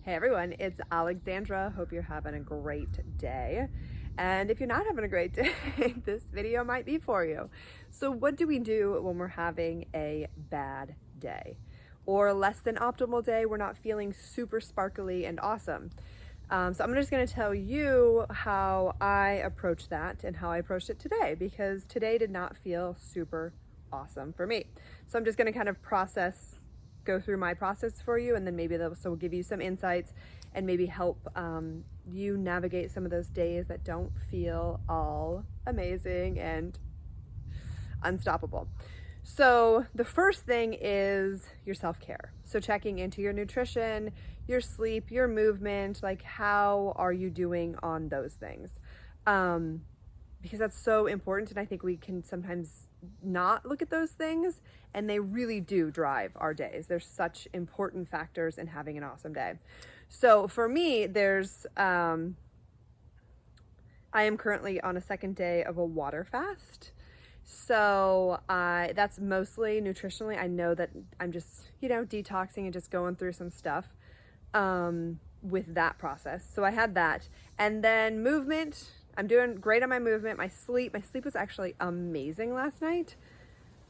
Hey everyone, it's Alexandra. Hope you're having a great day. And if you're not having a great day, this video might be for you. So what do we do when we're having a bad day? Or a less than optimal day, we're not feeling super sparkly and awesome. So I'm just gonna tell you how I approach that and how I approached it today, because today did not feel super awesome for me. So I'm just gonna kind of go through my process for you, and then maybe they'll also give you some insights and maybe help you navigate some of those days that don't feel all amazing and unstoppable. So the first thing is your self-care. So checking into your nutrition, your sleep, your movement, like how are you doing on those things? Because that's so important, and I think we can sometimes not look at those things, and they really do drive our days. They're such important factors in having an awesome day. So for me, I am currently on a second day of a water fast. So that's mostly nutritionally. I know that I'm just, detoxing and just going through some stuff with that process. So I had that. And then movement, I'm doing great on my movement. My sleep was actually amazing last night.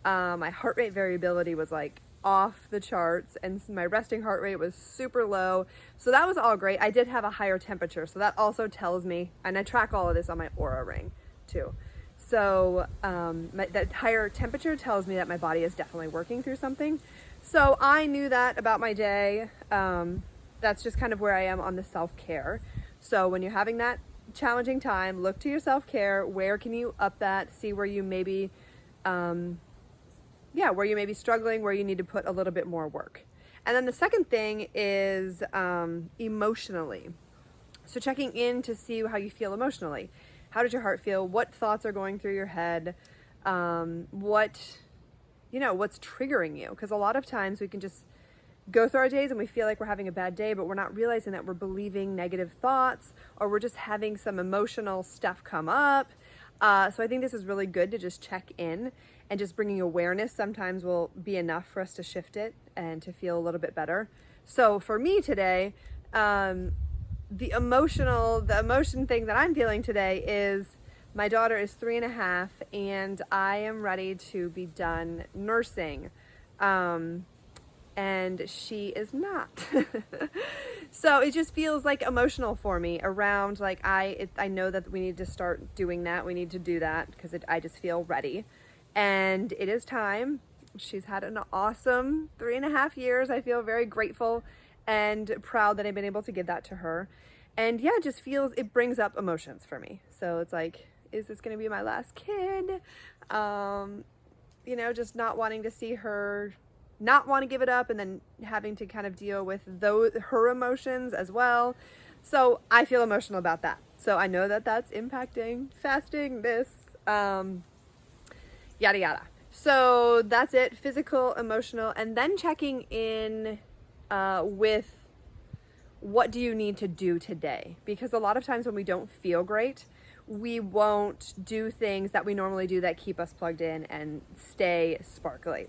My heart rate variability was like off the charts, and my resting heart rate was super low. So that was all great. I did have a higher temperature, so that also tells me, and I track all of this on my Aura ring too. So that higher temperature tells me that my body is definitely working through something. So I knew that about my day. That's just kind of where I am on the self-care. So when you're having that challenging time, look to your self-care. Where can you up that? See where you maybe where you may be struggling, where you need to put a little bit more work. And then the second thing is emotionally. So checking in to see how you feel emotionally. How does your heart feel? What thoughts are going through your head? What's triggering you? Because a lot of times we can just go through our days and we feel like we're having a bad day, but we're not realizing that we're believing negative thoughts, or we're just having some emotional stuff come up. So I think this is really good to just check in, and just bringing awareness sometimes will be enough for us to shift it and to feel a little bit better. So for me today, the emotion thing that I'm feeling today is my daughter is 3.5 and I am ready to be done nursing. And she is not. So it just feels like emotional for me around, like I know that we need to start doing that. We need to do that because I just feel ready. And it is time. She's had an awesome 3.5 years. I feel very grateful and proud that I've been able to give that to her. And yeah, it brings up emotions for me. So it's like, is this going to be my last kid? Just not wanting to see her, not want to give it up, and then having to kind of deal with her emotions as well. So I feel emotional about that. So I know that that's impacting fasting, yada yada. So that's it, physical, emotional, and then checking in with what do you need to do today? Because a lot of times when we don't feel great, we won't do things that we normally do that keep us plugged in and stay sparkly.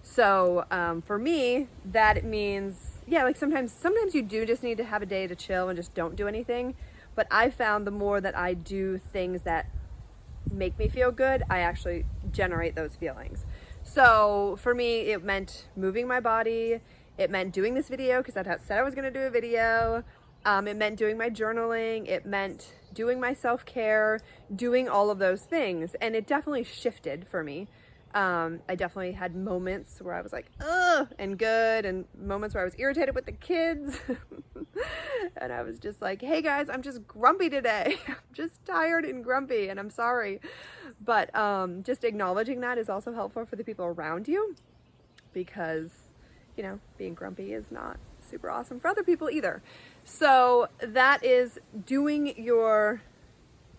So for me, that means, like sometimes you do just need to have a day to chill and just don't do anything. But I found the more that I do things that make me feel good, I actually generate those feelings. So for me, it meant moving my body. It meant doing this video because I said I was going to do a video. It meant doing my journaling. It meant doing my self-care, doing all of those things. And it definitely shifted for me. I definitely had moments where I was like, ugh, and good, and moments where I was irritated with the kids. And I was just like, hey guys, I'm just grumpy today. I'm just tired and grumpy, and I'm sorry. But just acknowledging that is also helpful for the people around you, because, being grumpy is not super awesome for other people either. So that is doing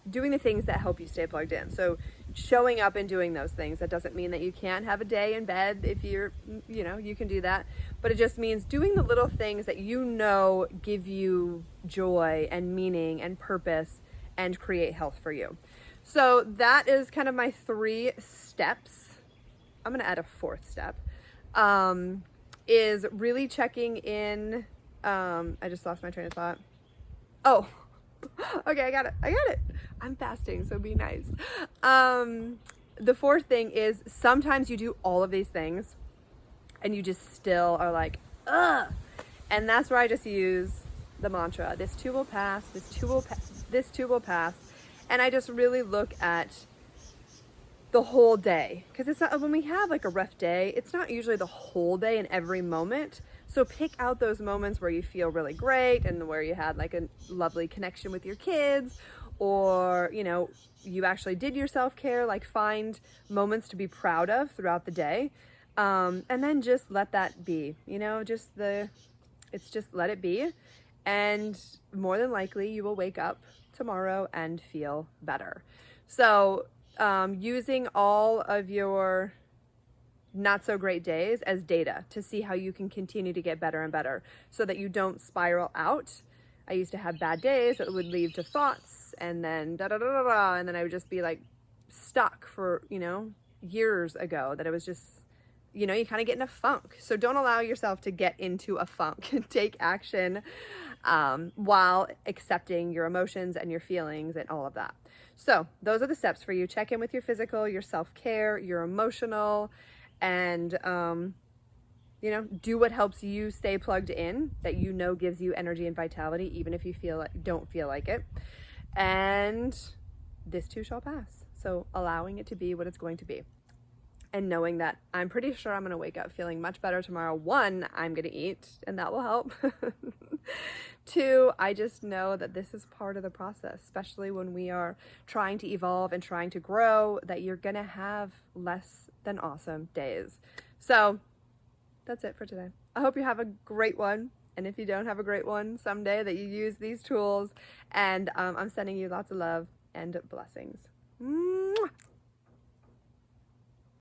the things that help you stay plugged in. So showing up and doing those things. That doesn't mean that you can't have a day in bed if you can do that, but it just means doing the little things that give you joy and meaning and purpose and create health for you. So that is kind of my 3 steps. I'm going to add a 4th step, is really checking in I just lost my train of thought. Oh, okay, I got it. I'm fasting, so be nice. The fourth thing is sometimes you do all of these things and you just still are like, ugh. And that's where I just use the mantra, this too will pass, this too will pass. And I just really look at the whole day, because it's not, when we have like a rough day, it's not usually the whole day and every moment. So pick out those moments where you feel really great and where you had like a lovely connection with your kids, or you actually did your self-care. Like find moments to be proud of throughout the day, and then just let that be. It's just let it be, and more than likely you will wake up tomorrow and feel better. So using all of your not so great days as data to see how you can continue to get better and better so that you don't spiral out. I used to have bad days that would lead to thoughts, and then and then I would just be like stuck for, years ago, that it was just, you kind of get in a funk. So don't allow yourself to get into a funk. Take action while accepting your emotions and your feelings and all of that. So those are the steps for you. Check in with your physical, your self-care, your emotional, and do what helps you stay plugged in, that gives you energy and vitality, even if you don't feel like it. And this too shall pass. So allowing it to be what it's going to be, and knowing that I'm pretty sure I'm going to wake up feeling much better tomorrow. 1, I'm going to eat, and that will help. 2, I just know that this is part of the process, especially when we are trying to evolve and trying to grow, that you're going to have less than awesome days. So that's it for today. I hope you have a great one. And if you don't have a great one someday, that you use these tools. And I'm sending you lots of love and blessings.